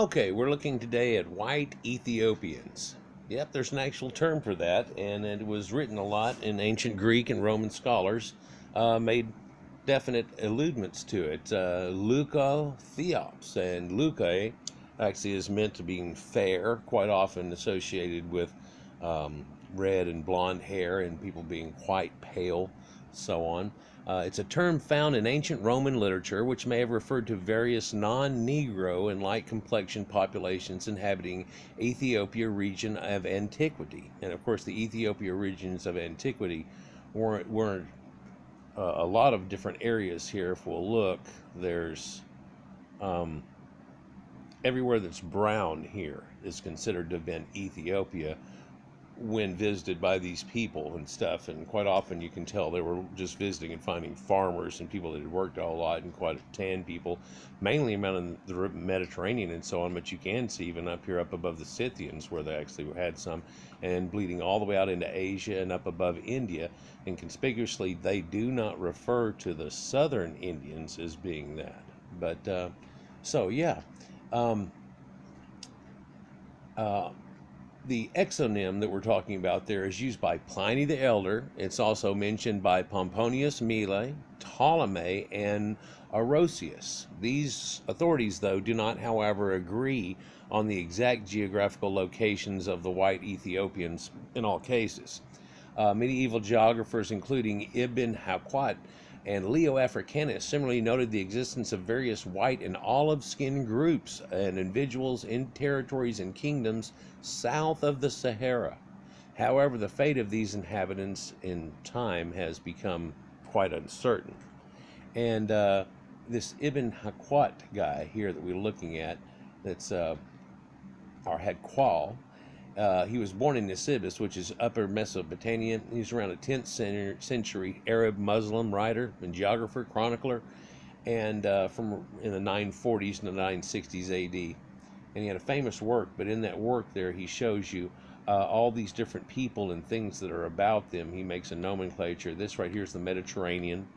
Okay, we're looking today at White Ethiopians. Yep, there's an actual term for that, and it was written a lot in ancient Greek and Roman scholars, made definite alludements to it. Leucoaethiops, and leuke actually is meant to being fair, quite often associated with red and blonde hair and people being quite pale, so on. It's a term found in ancient Roman literature, which may have referred to various non-Negro and light complexioned populations inhabiting Ethiopia region of antiquity. And of course, the Ethiopia regions of antiquity weren't a lot of different areas here. If we'll look, there's everywhere that's brown here is considered to have been Ethiopia when visited by these people and stuff, and quite often you can tell they were just visiting and finding farmers and people that had worked a lot, and quite tan people, mainly around in the Mediterranean and so on, but you can see even up here up above the Scythians where they actually had some, and bleeding all the way out into Asia and up above India, and conspicuously they do not refer to the southern Indians as being that. But so yeah, um, uh, the exonym that we're talking about there is used by Pliny the Elder. It's also mentioned by Pomponius Mela, Ptolemy, and Orosius. These authorities, though, do not, however, agree on the exact geographical locations of the White Ethiopians in all cases. Medieval geographers, including Ibn Hawqat and Leo Africanus, similarly noted the existence of various white and olive-skinned groups and individuals in territories and kingdoms south of the Sahara. However, the fate of these inhabitants in time has become quite uncertain. And this Ibn Hawqat guy here that we're looking at, that's or Hadqual, he was born in Nisibis, which is Upper Mesopotamia. He's around a 10th century Arab Muslim writer and geographer, chronicler, and from in the 940s and the 960s AD. And he had a famous work, but in that work there he shows you all these different people and things that are about them. He makes a nomenclature. This right here is the Mediterranean,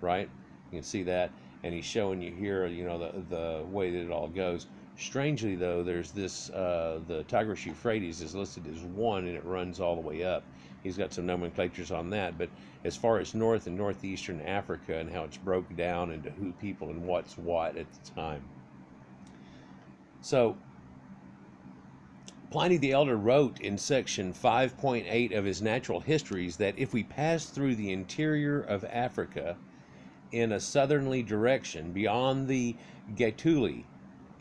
right? You can see that, and he's showing you here, you know, the way that it all goes. Strangely, though, there's this, the Tigris Euphrates is listed as one, and it runs all the way up. He's got some nomenclatures on that, but as far as North and Northeastern Africa and how it's broken down into who people and what's what at the time. So, Pliny the Elder wrote in section 5.8 of his Natural Histories that if we pass through the interior of Africa in a southerly direction beyond the Gaetuli,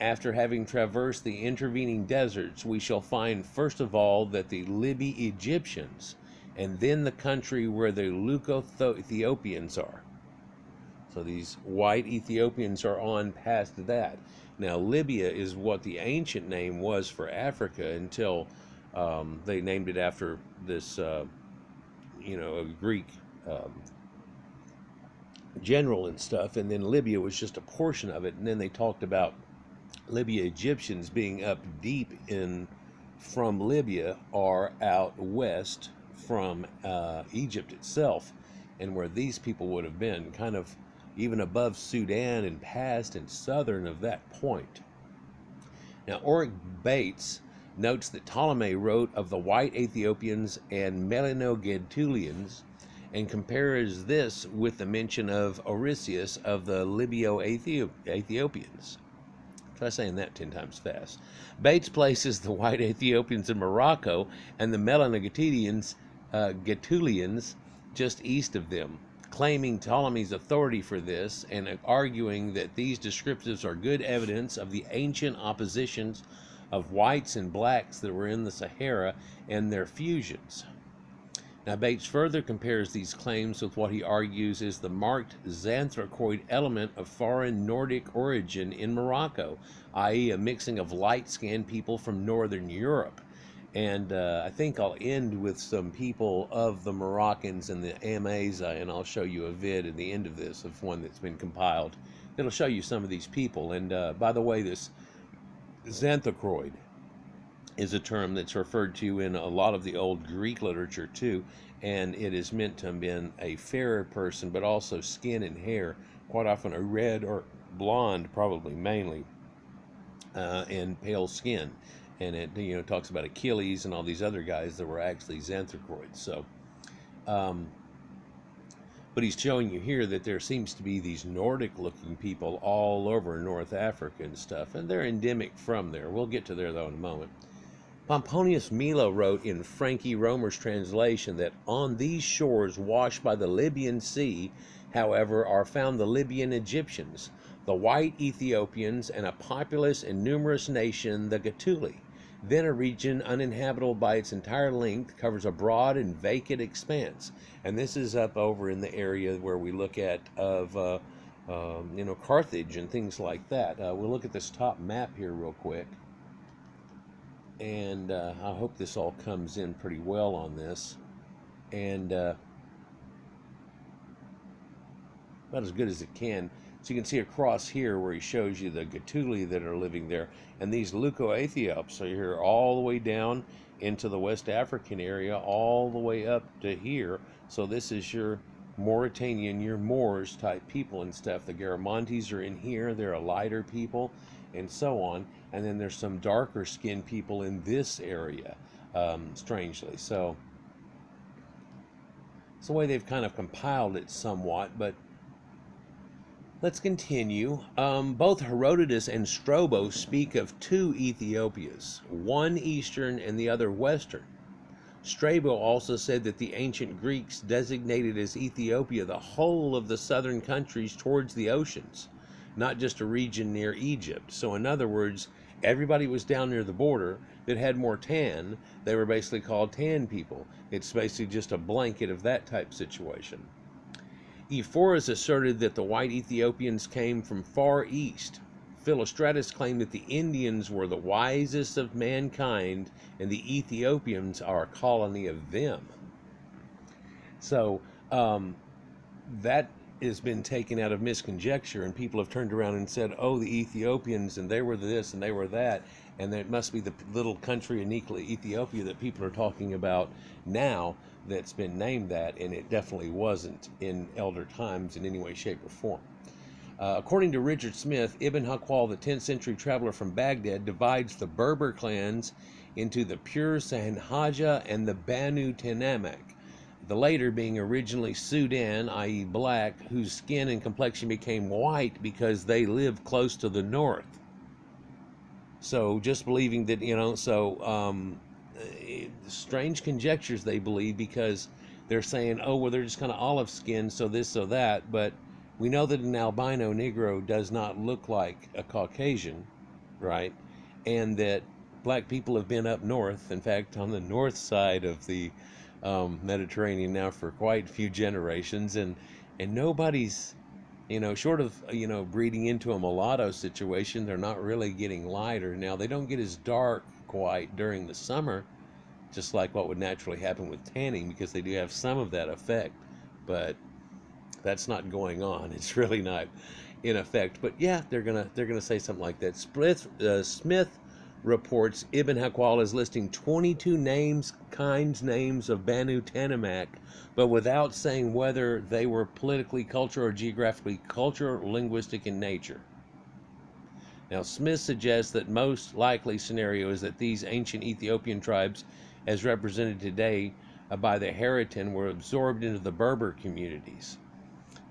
after having traversed the intervening deserts, we shall find first of all that the Libyan Egyptians, and then the country where the Leucoaethiopians are. So these white Ethiopians are on past that. Now Libya is what the ancient name was for Africa until they named it after this, a Greek general and stuff, and then Libya was just a portion of it, and then they talked about Libya Egyptians being up deep in from Libya or out west from Egypt itself, and where these people would have been, kind of even above Sudan and past and southern of that point. Now, Oric Bates notes that Ptolemy wrote of the White Ethiopians and Melanogaetulians and compares this with the mention of Orosius of the Leucoaethiopians. Try saying that 10 times fast. Bates places the White Ethiopians in Morocco and the Melanogaetulians just east of them, claiming Ptolemy's authority for this and arguing that these descriptives are good evidence of the ancient oppositions of whites and blacks that were in the Sahara and their fusions. Now, Bates further compares these claims with what he argues is the marked xanthrocoid element of foreign Nordic origin in Morocco, i.e. a mixing of light-skinned people from northern Europe. And I think I'll end with some people of the Moroccans and the Amaza, and I'll show you a vid at the end of this of one that's been compiled. It'll show you some of these people. And by the way, this xanthrocoid is a term that's referred to in a lot of the old Greek literature too, and it is meant to have been a fairer person, but also skin and hair, quite often a red or blonde, probably mainly, and pale skin. And it talks about Achilles and all these other guys that were actually Xanthropoids. So, but he's showing you here that there seems to be these Nordic-looking people all over North Africa and stuff, and they're endemic from there. We'll get to there, though, in a moment. Pomponius Mela wrote in Frankie Romer's translation that on these shores washed by the Libyan Sea, however, are found the Libyan Egyptians, the White Ethiopians, and a populous and numerous nation, the Gatuli. Then a region uninhabitable by its entire length covers a broad and vacant expanse. And this is up over in the area where we look at of Carthage and things like that. We'll look at this top map here real quick. And I hope this all comes in pretty well on this. And about as good as it can. So you can see across here where he shows you the Gatuli that are living there. And these Leucoaethiops are here all the way down into the West African area, all the way up to here. So this is your Mauritanian, your Moors type people and stuff. The Garamantes are in here. They're a lighter people and so on. And then there's some darker skinned people in this area, strangely. So it's the way they've kind of compiled it somewhat, but let's continue. Both Herodotus and Strabo speak of two Ethiopias, one eastern and the other western. Strabo also said that the ancient Greeks designated as Ethiopia the whole of the southern countries towards the oceans, not just a region near Egypt. So in other words, everybody was down near the border that had more tan. They were basically called tan people. It's basically just a blanket of that type situation. Ephorus asserted that the White Ethiopians came from far east. Philostratus claimed that the Indians were the wisest of mankind and the Ethiopians are a colony of them. So that has been taken out of misconjecture, and people have turned around and said, oh, the Ethiopians, and they were this and they were that, and it must be the little country uniquely Ethiopia that people are talking about now that's been named that, and it definitely wasn't in elder times in any way, shape, or form. According to Richard Smith, Ibn Hakwal, the 10th century traveler from Baghdad, divides the Berber clans into the pure Sahanhaja and the Banu Tenamak, the later being originally Sudan, i.e. black, whose skin and complexion became white because they lived close to the north. So just believing that, strange conjectures they believe, because they're saying, oh, well, they're just kind of olive skinned, so this, so that, but we know that an albino Negro does not look like a Caucasian, right? And that black people have been up north, in fact, on the north side of the Mediterranean now for quite a few generations, and nobody's, short of, breeding into a mulatto situation, they're not really getting lighter. Now, they don't get as dark quite during the summer, just like what would naturally happen with tanning, because they do have some of that effect, but that's not going on. It's really not in effect. But yeah, they're gonna say something like that. Smith reports Ibn Hakwal is listing 22 names of Banu Tenamak, but without saying whether they were politically, cultural, or geographically cultural or linguistic in nature. Now, Smith suggests that most likely scenario is that these ancient Ethiopian tribes, as represented today by the Haritan, were absorbed into the Berber communities.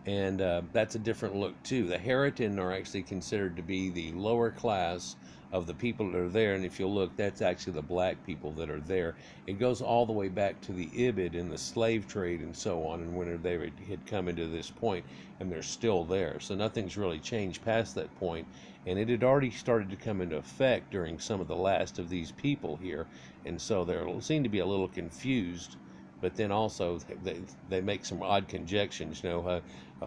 And that's a different look too. The Haritan are actually considered to be the lower class of the people that are there, and if you look, that's actually the black people that are there. It goes all the way back to the Ibid and the slave trade and so on, and when they had come into this point, and they're still there. So nothing's really changed past that point, and it had already started to come into effect during some of the last of these people here, and so they seem to be a little confused. But then also they make some odd conjections.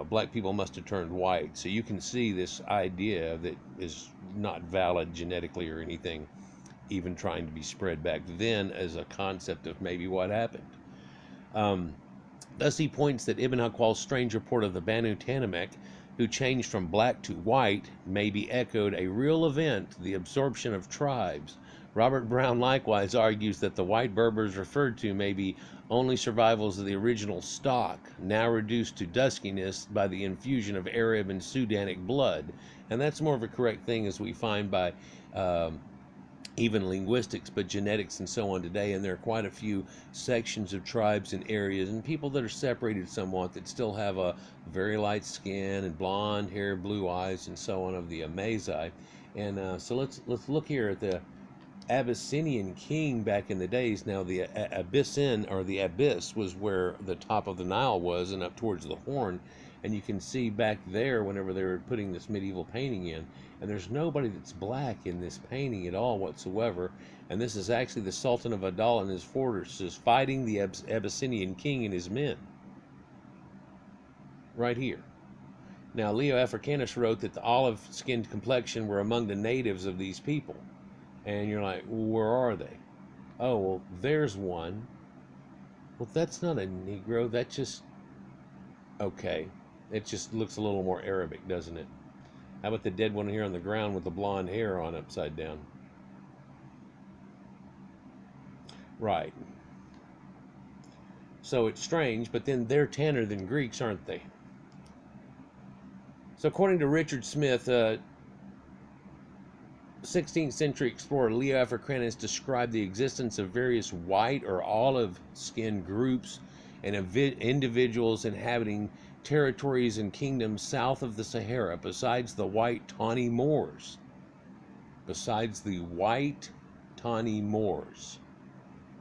Black people must have turned white. So you can see this idea that is not valid genetically or anything, even trying to be spread back then as a concept of maybe what happened. Thus he points that Ibn Hakwal's strange report of the Banu Tenamak, who changed from black to white, may be echoed a real event, the absorption of tribes, Robert Brown likewise argues that the white Berbers referred to may be only survivals of the original stock, now reduced to duskiness by the infusion of Arab and Sudanic blood. And that's more of a correct thing, as we find by even linguistics, but genetics and so on today. And there are quite a few sections of tribes and areas and people that are separated somewhat that still have a very light skin and blonde hair, blue eyes, and so on, of the Amazigh. And so let's look here at the Abyssinian king back in the days. Now the Abyssin, or the Abyss, was where the top of the Nile was and up towards the Horn, and you can see back there whenever they were putting this medieval painting in, and there's nobody that's black in this painting at all whatsoever. And this is actually the Sultan of Adal and his forces fighting the Abyssinian king and his men right here. Now Leo Africanus wrote that the olive-skinned complexion were among the natives of these people. And you're like, well, where are they? Oh, well, there's one. Well, that's not a Negro. That's just... okay. It just looks a little more Arabic, doesn't it? How about the dead one here on the ground with the blonde hair on upside down? Right. So it's strange, but then they're tanner than Greeks, aren't they? So according to Richard Smith, 16th century explorer Leo Africanus described the existence of various white or olive-skinned groups and individuals inhabiting territories and kingdoms south of the Sahara, besides the white tawny Moors. Besides the white tawny Moors.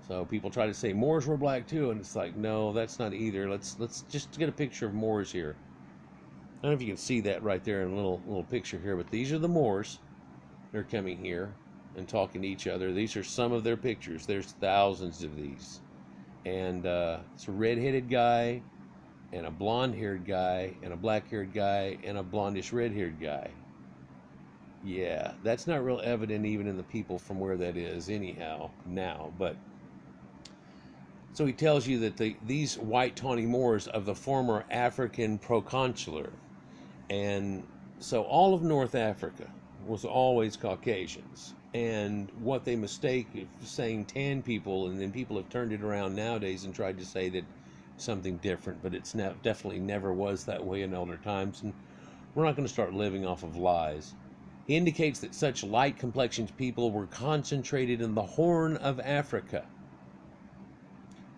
So people try to say Moors were black too, and it's like, no, that's not either. Let's just get a picture of Moors here. I don't know if you can see that right there in a little picture here, but these are the Moors. They're coming here and talking to each other. These are some of their pictures. There's thousands of these. And it's a red-headed guy, and a blonde-haired guy, and a black-haired guy, and a blondish red-haired guy. Yeah, that's not real evident even in the people from where that is anyhow now. But so he tells you that these white tawny Moors of the former African proconsular. And so all of North Africa was always Caucasians, and what they mistake saying tan people, and then people have turned it around nowadays and tried to say that something different, but it's definitely never was that way in elder times, and we're not going to start living off of lies. He indicates that such light complexioned people were concentrated in the Horn of Africa,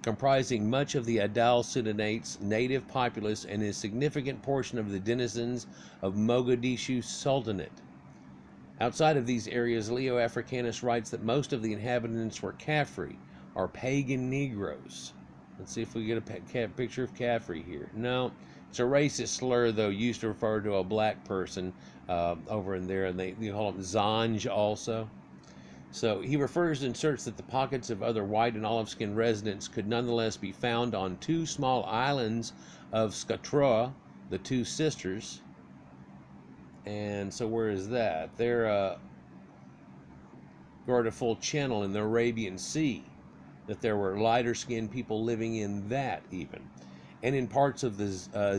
comprising much of the Adal Sudanate's native populace and a significant portion of the denizens of Mogadishu Sultanate. Outside of these areas, Leo Africanus writes that most of the inhabitants were Caffre, or pagan Negroes. Let's see if we get a picture of Caffre here. No, it's a racist slur, though, used to refer to a black person over in there, and they call them Zanj also. So he refers and asserts that the pockets of other white and olive-skinned residents could nonetheless be found on two small islands of Scatroa, the Two Sisters. And so where is that? They're guard a full channel in the Arabian Sea, that there were lighter-skinned people living in that even. And in parts of the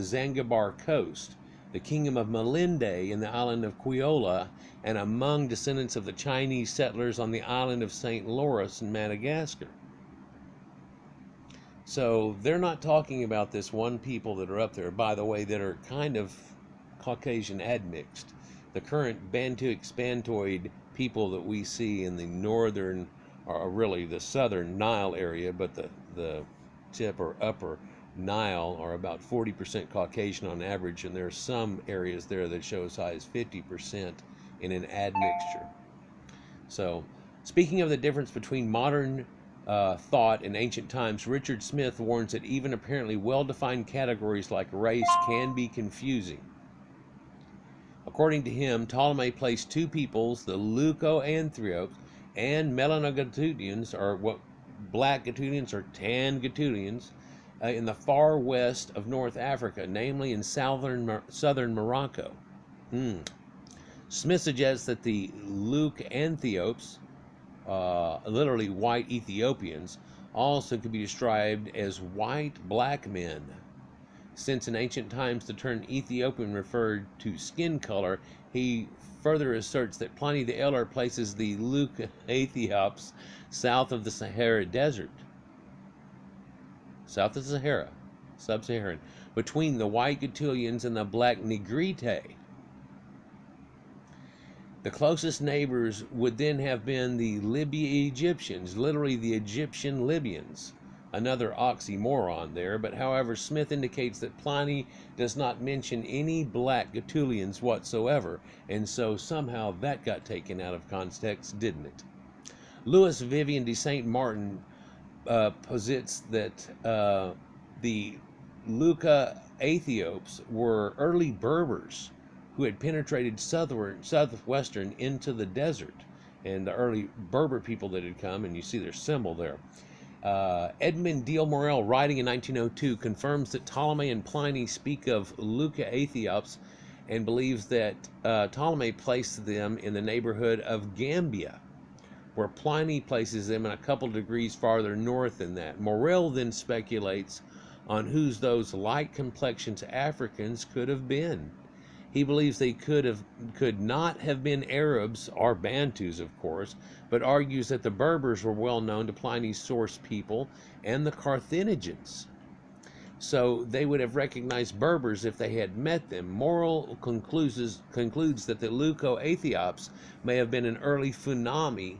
Zanzibar coast, the kingdom of Malinde in the island of Quiola, and among descendants of the Chinese settlers on the island of St. Lawrence in Madagascar. So they're not talking about this one people that are up there, by the way, that are kind of Caucasian admixed. The current Bantu expantoid people that we see in the northern, or really the southern Nile area, but the tip or upper Nile are about 40% Caucasian on average, and there are some areas there that show as high as 50% in an admixture. So, speaking of the difference between modern thought and ancient times, Richard Smith warns that even apparently well-defined categories like race can be confusing. According to him, Ptolemy placed two peoples, the Leucoaethiops and Melanogatylians, or what black Gatylians or tan Gatylians, in the far west of North Africa, namely in southern Morocco. Smith suggests that the Leucoaethiops, literally white Ethiopians, also could be described as white black men, since in ancient times the term Ethiopian referred to skin color. He further asserts that Pliny the Elder places the Leucoaethiops south of the Sahara Desert, south of the Sahara, sub-Saharan, between the White Ethiopians and the Black Negroids. The closest neighbors would then have been the Libya Egyptians, literally the Egyptian Libyans. Another oxymoron there, but however, Smith indicates that Pliny does not mention any black Gaetulians whatsoever, and so somehow that got taken out of context, didn't it? Louis Vivian de Saint Martin posits that the Leucoaethiops were early Berbers who had penetrated southwestern into the desert, and the early Berber people that had come, and you see their symbol there. Edmund Deal Morel, writing in 1902, confirms that Ptolemy and Pliny speak of Leucoaethiops and believes that Ptolemy placed them in the neighborhood of Gambia, where Pliny places them in a couple degrees farther north than that. Morel then speculates on whose those light complexioned Africans could have been. He believes they could not have been Arabs or Bantus, of course, but argues that the Berbers were well known to Pliny's source people and the Carthaginians. So they would have recognized Berbers if they had met them. Morel concludes that the Leucoaethiops may have been an early Fulani,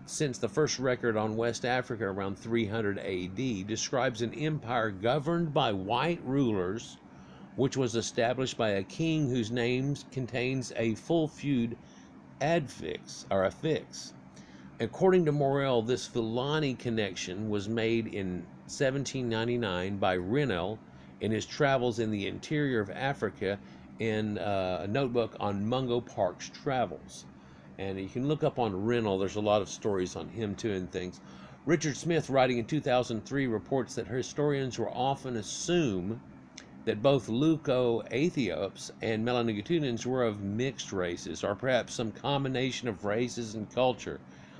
since the first record on West Africa around 300 AD describes an empire governed by white rulers, which was established by a king whose name contains a full feud affix. According to Morel, this Fulani connection was made in 1799 by Rennell in his travels in the interior of Africa in a notebook on Mungo Park's travels. And you can look up on Rennell, there's a lot of stories on him too and things. Richard Smith, writing in 2003, reports that historians will often assume that both Leucoaethiops and Melanogaetunians were of mixed races, or perhaps some combination of races and culture.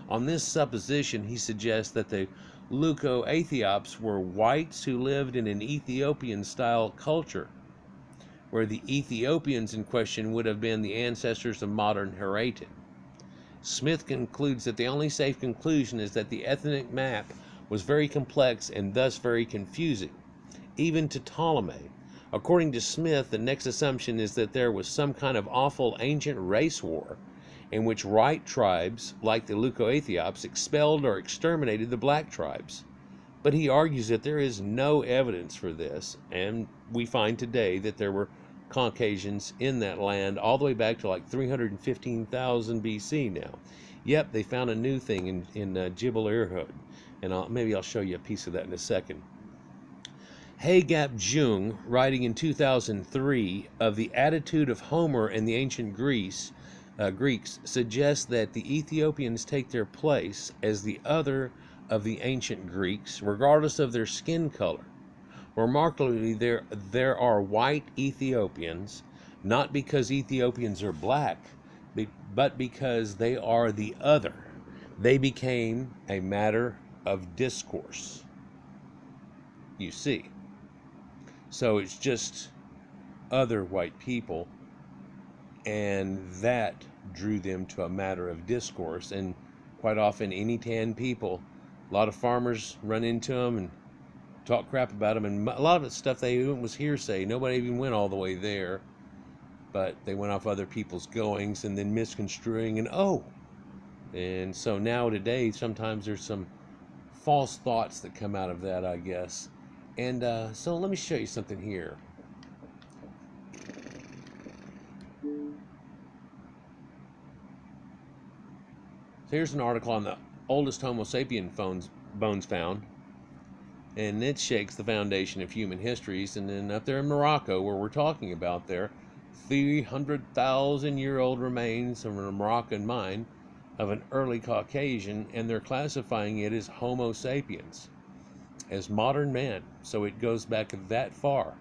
On this supposition, he suggests that the Leucoaethiops were whites who lived in an Ethiopian-style culture, where the Ethiopians in question would have been the ancestors of modern Harappan. Smith concludes that the only safe conclusion is that the ethnic map was very complex and thus very confusing, even to Ptolemy. According to Smith, the next assumption is that there was some kind of awful ancient race war in which white tribes, like the Leucoaethiops, expelled or exterminated the black tribes. But he argues that there is no evidence for this, and we find today that there were Caucasians in that land all the way back to like 315,000 BC now. Yep, they found a new thing in Jibel Irhoud, and maybe I'll show you a piece of that in a second. Hagap Jung, writing in 2003 of the attitude of Homer and the ancient Greeks, suggests that the Ethiopians take their place as the other of the ancient Greeks, regardless of their skin color. Remarkably, there are white Ethiopians, not because Ethiopians are black, but because they are the other. They became a matter of discourse, you see. So it's just other white people, and that drew them to a matter of discourse. And quite often, any tan people, a lot of farmers run into them and talk crap about them, and a lot of the stuff they went was hearsay. Nobody even went all the way there, but they went off other people's goings and then misconstruing, and so now today sometimes there's some false thoughts that come out of that, I guess. And so let me show you something here. So here's an article on the oldest Homo sapien bones found, and it shakes the foundation of human histories. And then up there in Morocco, where we're talking about there, 300,000-year-old remains of a Moroccan mine of an early Caucasian, and they're classifying it as Homo sapiens, as modern man. So it goes back that far.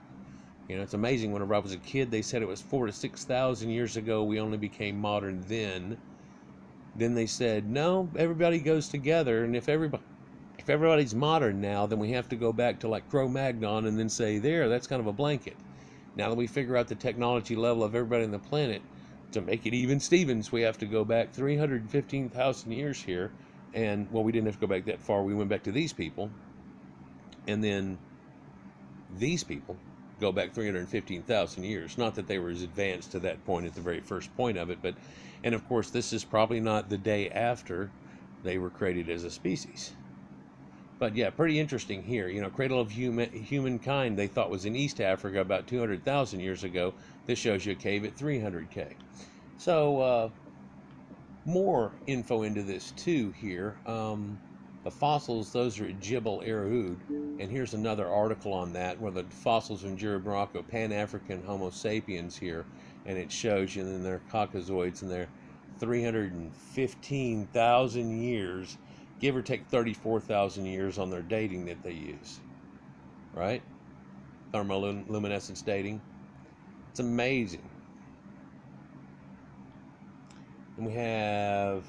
You know, it's amazing. Whenever I was a kid, they said it was 4,000 to 6,000 years ago we only became modern then. Then they said, no, everybody goes together, and if everybody's modern now, then we have to go back to like Cro-Magnon and then say, there, that's kind of a blanket. Now that we figure out the technology level of everybody on the planet, to make it even Stevens, we have to go back 315,000 years here. And, well, we didn't have to go back that far. We went back to these people. And then these people go back 315,000 years. Not that they were as advanced to that point at the very first point of it, but, and of course, this is probably not the day after they were created as a species. But yeah, pretty interesting here. You know, cradle of humankind they thought was in East Africa about 200,000 years ago. This shows you a cave at 300K. So, more info into this too here. The fossils, those are at Jibel Irhoud. And here's another article on that, where the fossils in Jibel Morocco, Pan-African Homo sapiens here. And it shows you, and then they're Caucasoids, and they're 315,000 years, give or take 34,000 years on their dating that they use. Right? Thermoluminescence dating. It's amazing. And we have,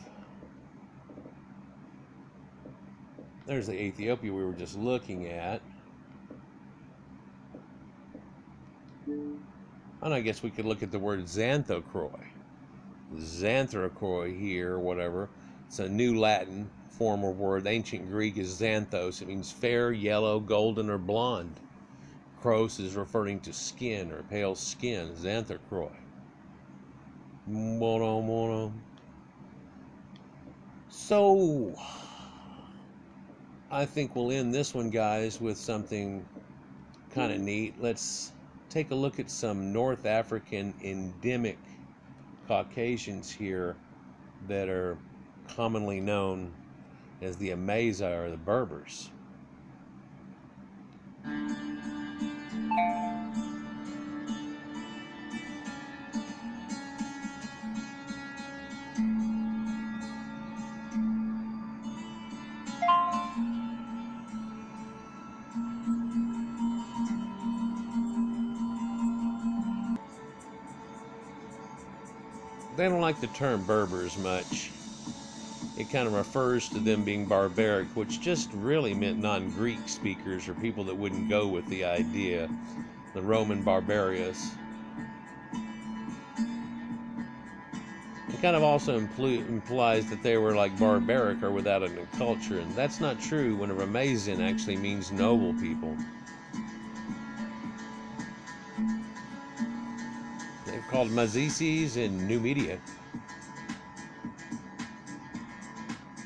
there's the Ethiopia we were just looking at. And I guess we could look at the word xanthochroi. Xanthochroi here, or whatever. It's a new Latin form of word. Ancient Greek is xanthos. It means fair, yellow, golden, or blonde. Chros is referring to skin or pale skin. Xanthochroi. Mono. So, I think we'll end this one, guys, with something kind of neat. Let's take a look at some North African endemic Caucasians here that are commonly known as the Amaza or the Berbers. They don't like the term Berbers much. It kind of refers to them being barbaric, which just really meant non-Greek speakers or people that wouldn't go with the idea. The Roman barbarians. It kind of also implies that they were like barbaric or without a culture, and that's not true when a Ramazan actually means noble people. They're called Mazices in New Media.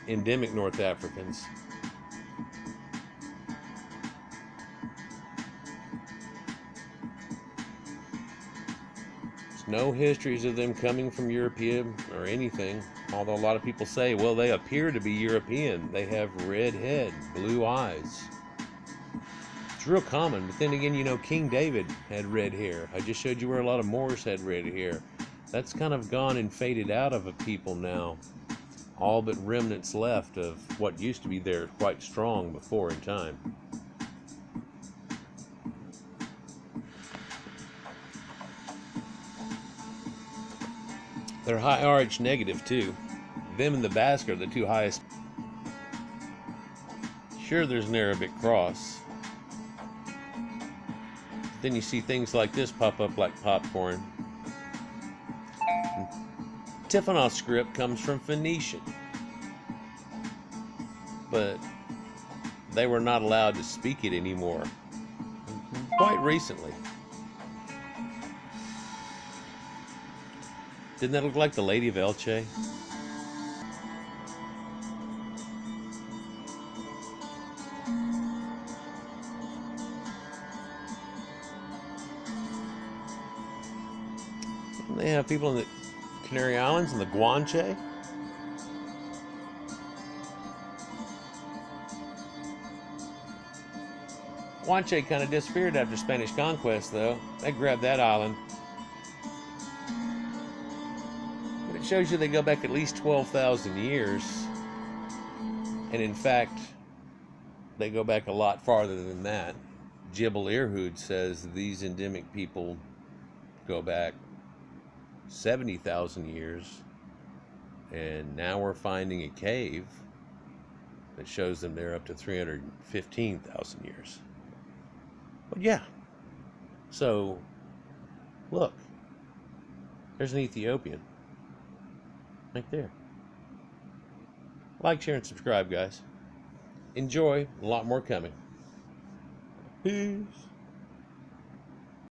Endemic North Africans. There's no histories of them coming from Europe or anything, although a lot of people say, well, they appear to be European. They have red head, blue eyes. It's real common, but then again, you know, King David had red hair. I just showed you where a lot of Moors had red hair. That's kind of gone and faded out of a people now. All but remnants left of what used to be there quite strong before in time. They're high RH negative too. Them and the Basque are the two highest. Sure, there's an Arabic cross. Then you see things like this pop up like popcorn. Tifinagh script comes from Phoenician, but they were not allowed to speak it anymore quite recently. Didn't that look like the Lady of Elche? And they have people in the Canary Islands and the Guanche. Guanche kind of disappeared after Spanish conquest, though. They grabbed that island. But it shows you they go back at least 12,000 years. And in fact, they go back a lot farther than that. Jibel Irhoud says these endemic people go back 70,000 years, and now we're finding a cave that shows them they're up to 315,000 years. But yeah, so Look, there's an Ethiopian right there. Like, share, and subscribe, guys. Enjoy. A lot more coming. Peace.